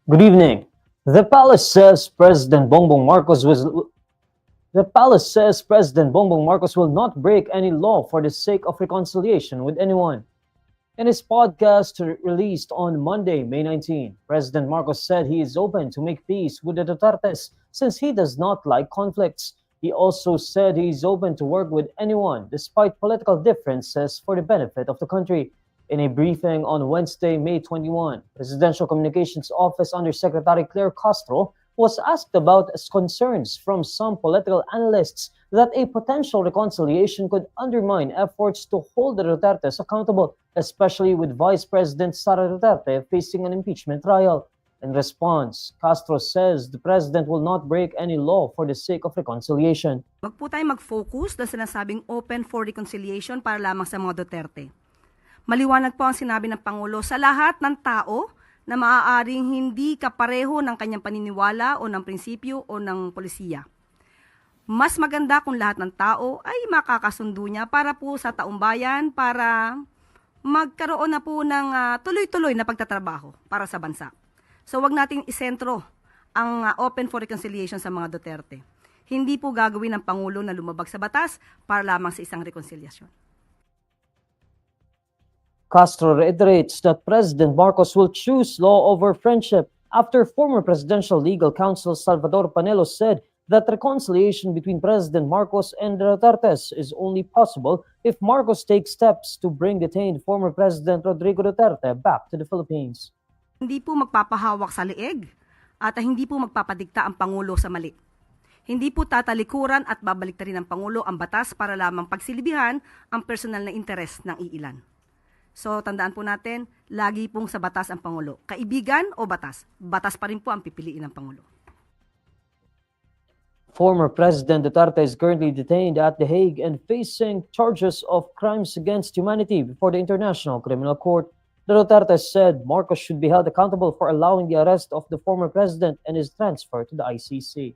Good evening. The palace says President Bongbong Marcos was the palace says President Bongbong Marcos will not break any law for the sake of reconciliation with anyone. In his podcast released on Monday, May 19, President Marcos said he is open to make peace with the Dutertes since he does not like conflicts. He also said he is open to work with anyone despite political differences for the benefit of the country. In a briefing on Wednesday, May 21, Presidential Communications Office Undersecretary Claire Castro was asked about concerns from some political analysts that a potential reconciliation could undermine efforts to hold the Dutertes accountable, especially with Vice President Sara Duterte facing an impeachment trial. In response, Castro says the president will not break any law for the sake of reconciliation. Wag po tayo mag-focus na sinasabing open for reconciliation para lamang sa mga Duterte. Maliwanag po ang sinabi ng Pangulo sa lahat ng tao na maaaring hindi kapareho ng kanyang paniniwala o ng prinsipyo o ng polisiya. Mas maganda kung lahat ng tao ay makakasundo niya para po sa taumbayan, para magkaroon na po ng tuloy-tuloy na pagtatrabaho para sa bansa. So wag nating isentro ang open for reconciliation sa mga Duterte. Hindi po gagawin ng Pangulo na lumabag sa batas para lamang sa isang reconciliation. Castro reiterates that President Marcos will choose law over friendship after former presidential legal counsel Salvador Panelo said that reconciliation between President Marcos and the Dutertes is only possible if Marcos takes steps to bring detained former President Rodrigo Duterte back to the Philippines. Hindi po magpapahawak sa leeg at hindi po magpapadikta ang Pangulo sa mali. Hindi po tatalikuran at babaliktarin ng Pangulo ang batas para lamang pagsilibihan ang personal na interes ng iilan. So, tandaan po natin, lagi pong sa batas ang Pangulo. Kaibigan o batas? Batas pa rin po ang pipiliin ng Pangulo. Former President Duterte is currently detained at The Hague and facing charges of crimes against humanity before the International Criminal Court. The Duterte said Marcos should be held accountable for allowing the arrest of the former president and his transfer to the ICC.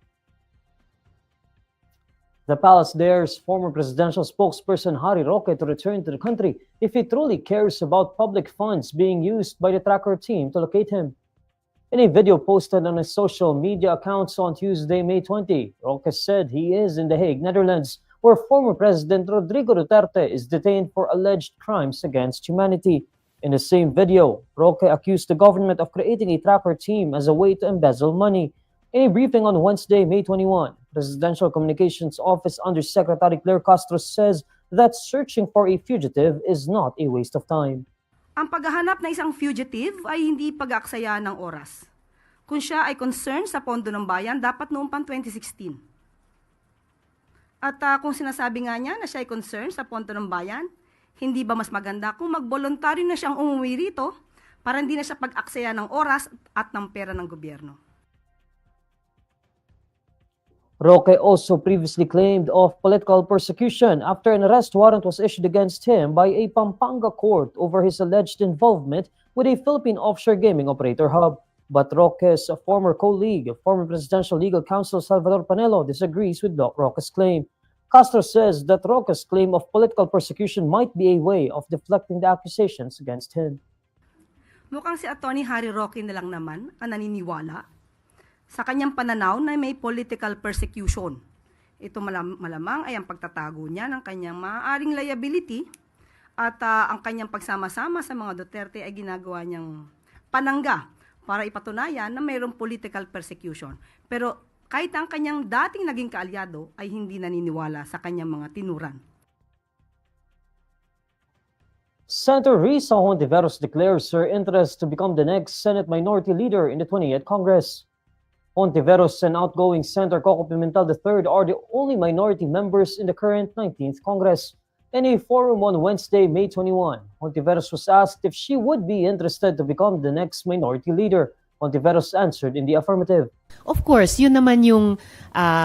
The palace dares former presidential spokesperson Roque to return to the country if he truly cares about public funds being used by the tracker team to locate him. In a video posted on his social media accounts on Tuesday, May 20, Roque said he is in The Hague, Netherlands, where former President Rodrigo Duterte is detained for alleged crimes against humanity. In the same video, Roque accused the government of creating a tracker team as a way to embezzle money. In a briefing on Wednesday, May 21, Presidential Communications Office Undersecretary Claire Castro says that searching for a fugitive is not a waste of time. Ang paghahanap ng isang fugitive ay hindi pag-aaksaya ng oras. Kung siya ay concerned sa pondo ng bayan, dapat noong pang 2016. At kung sinasabi nga niya na siya ay concerned sa pondo ng bayan, hindi ba mas maganda kung mag-voluntaryo na siyang umuwi rito para hindi na siya pag-aksaya ng oras at ng pera ng gobyerno? Roque also previously claimed of political persecution after an arrest warrant was issued against him by a Pampanga court over his alleged involvement with a Philippine offshore gaming operator hub. But Roque's former colleague, former presidential legal counsel Salvador Panelo, disagrees with Roque's claim. Castro says that Roque's claim of political persecution might be a way of deflecting the accusations against him. Mukhang si Atty. Roque na lang naman ang naniniwala sa kanyang pananaw na may political persecution. Ito malamang ay ang pagtatago niya ng kanyang maaaring liability at ang kanyang pagsama-sama sa mga Duterte ay ginagawa niyang panangga para ipatunayan na mayroong political persecution. Pero kahit ang kanyang dating naging kaalyado ay hindi naniniwala sa kanyang mga tinuran. Senator Risa Hontiveros declares her interest to become the next Senate Minority Leader in the 28th Congress. Hontiveros and outgoing Senator Coco Pimentel III are the only minority members in the current 19th Congress. In a forum on Wednesday, May 21, Hontiveros was asked if she would be interested to become the next minority leader. Hontiveros answered in the affirmative. Of course, yun naman yung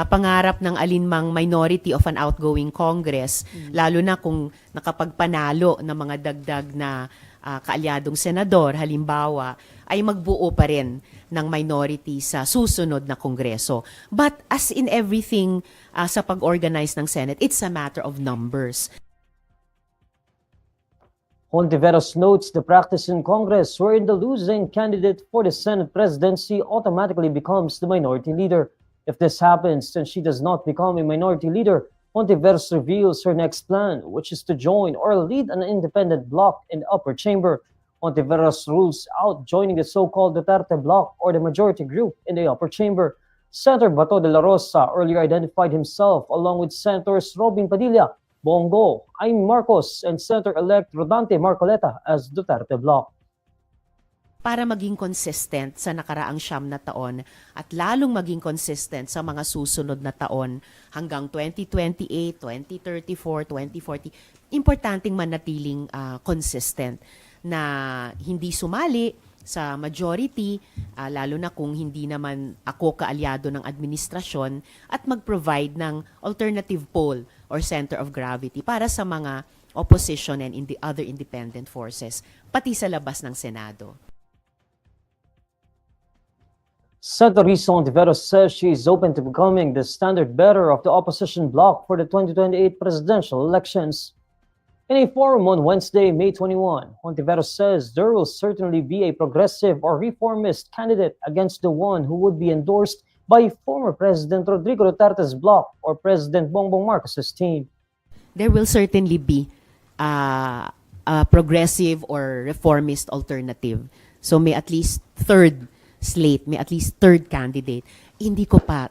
pangarap ng alinmang minority of an outgoing Congress, lalo na kung nakapagpanalo ng mga dagdag na kaalyadong senador, halimbawa, ay magbuo pa rin ng minority sa susunod na Kongreso. But as in everything sa pag-organize ng Senate, it's a matter of numbers. Hontiveros notes the practice in Congress wherein the losing candidate for the Senate presidency automatically becomes the minority leader. If this happens, then she does not become a minority leader. Hontiveros reveals her next plan, which is to join or lead an independent bloc in the upper chamber. Hontiveros rules out joining the so-called Duterte bloc or the majority group in the upper chamber. Senator Bato de la Rosa earlier identified himself along with Senators Robin Padilla, Bongo, Aimee Marcos, and Senator-elect Rodante Marcoleta as Duterte bloc. Para maging consistent sa nakaraang 9 na taon at lalong maging consistent sa mga susunod na taon hanggang 2028, 2034, 2040, importanteng manatiling consistent na hindi sumali sa majority, lalo na kung hindi naman ako kaalyado ng administrasyon, at mag-provide ng alternative pole or center of gravity para sa mga opposition and in the other independent forces, pati sa labas ng Senado. Senator Risa Hontiveros says she is open to becoming the standard bearer of the opposition bloc for the 2028 presidential elections. In a forum on Wednesday, May 21, Hontiveros says there will certainly be a progressive or reformist candidate against the one who would be endorsed by former President Rodrigo Duterte's bloc or President Bongbong Marcos's team. There will certainly be a progressive or reformist alternative. So may at least third slate, may at least third candidate. Hindi ko pa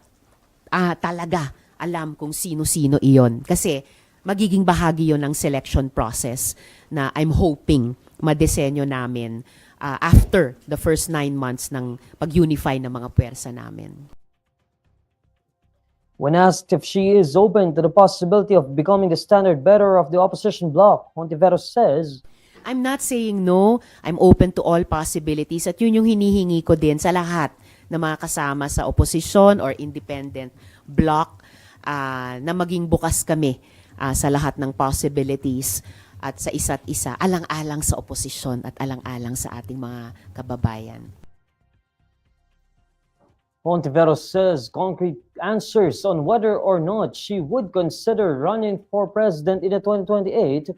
talaga alam kung sino-sino iyon. Kasi magiging bahagi yon ng selection process na I'm hoping madesenyo namin after the first 9 months ng pag-unify ng mga puwersa namin. When asked if she is open to the possibility of becoming the standard bearer of the opposition bloc, Hontiveros says, I'm not saying no. I'm open to all possibilities. At yun yung hinihingi ko din sa lahat na mga kasama sa opposition or independent bloc na maging bukas kami sa lahat ng possibilities at sa isa't isa, alang-alang sa oposisyon at alang-alang sa ating mga kababayan. Hontiveros says concrete answers on whether or not she would consider running for president in the 2028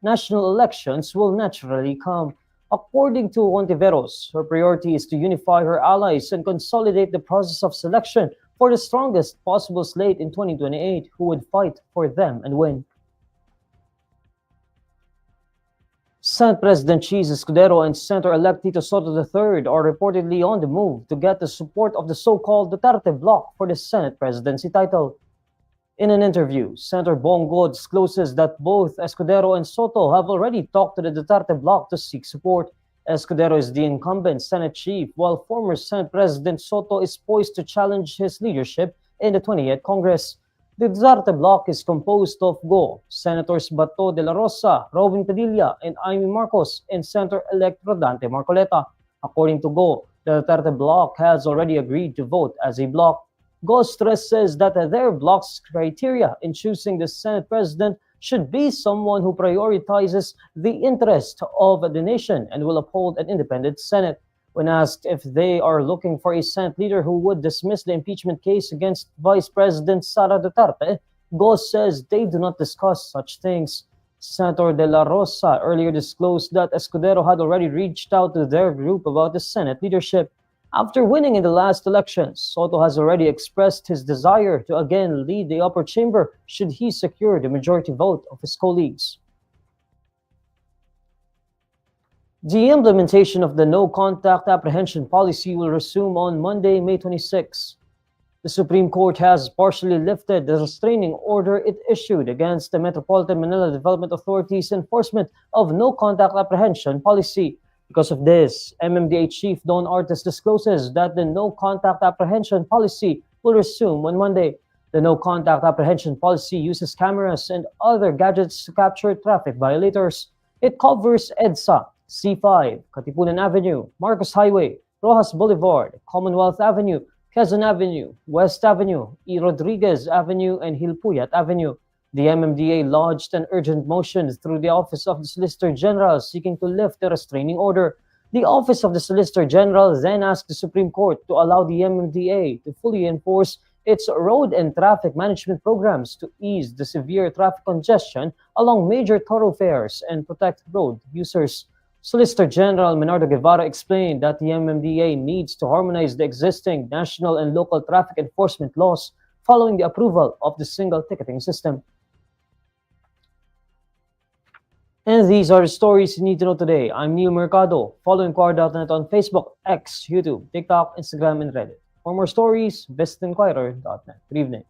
national elections will naturally come. According to Hontiveros, her priority is to unify her allies and consolidate the process of selection for the strongest possible slate in 2028 who would fight for them and win. Senate President Cheese Escudero and Senator-elect Tito Sotto III are reportedly on the move to get the support of the so-called Duterte bloc for the Senate presidency title. In an interview, Senator Bongo discloses that both Escudero and Sotto have already talked to the Duterte bloc to seek support. Escudero is the incumbent Senate chief, while former Senate President Sotto is poised to challenge his leadership in the 28th Congress. The Duterte bloc is composed of GO, Senators Bato de la Rosa, Robin Padilla, and Aimee Marcos, and Senator-elect Rodante Marcoleta. According to GO, the Duterte bloc has already agreed to vote as a bloc. GO stresses that their bloc's criteria in choosing the Senate president should be someone who prioritizes the interest of the nation and will uphold an independent Senate. When asked if they are looking for a Senate leader who would dismiss the impeachment case against Vice President Sara Duterte, GO says they do not discuss such things. Senator De La Rosa earlier disclosed that Escudero had already reached out to their group about the Senate leadership. After winning in the last elections, Sotto has already expressed his desire to again lead the upper chamber should he secure the majority vote of his colleagues. The implementation of the no-contact apprehension policy will resume on Monday, May 26. The Supreme Court has partially lifted the restraining order it issued against the Metropolitan Manila Development Authority's enforcement of no-contact apprehension policy. Because of this, MMDA Chief Don Artes discloses that the no-contact apprehension policy will resume on Monday. The no-contact apprehension policy uses cameras and other gadgets to capture traffic violators. It covers EDSA, C5, Katipunan Avenue, Marcos Highway, Rojas Boulevard, Commonwealth Avenue, Quezon Avenue, West Avenue, E. Rodriguez Avenue, and Hilpuyat Avenue. The MMDA lodged an urgent motion through the Office of the Solicitor General seeking to lift the restraining order. The Office of the Solicitor General then asked the Supreme Court to allow the MMDA to fully enforce its road and traffic management programs to ease the severe traffic congestion along major thoroughfares and protect road users. Solicitor General Menardo Guevara explained that the MMDA needs to harmonize the existing national and local traffic enforcement laws following the approval of the single ticketing system. And these are the stories you need to know today. I'm Neil Mercado. Follow INQUIRER.net on Facebook, X, YouTube, TikTok, Instagram, and Reddit. For more stories, visit INQUIRER.net. Good evening.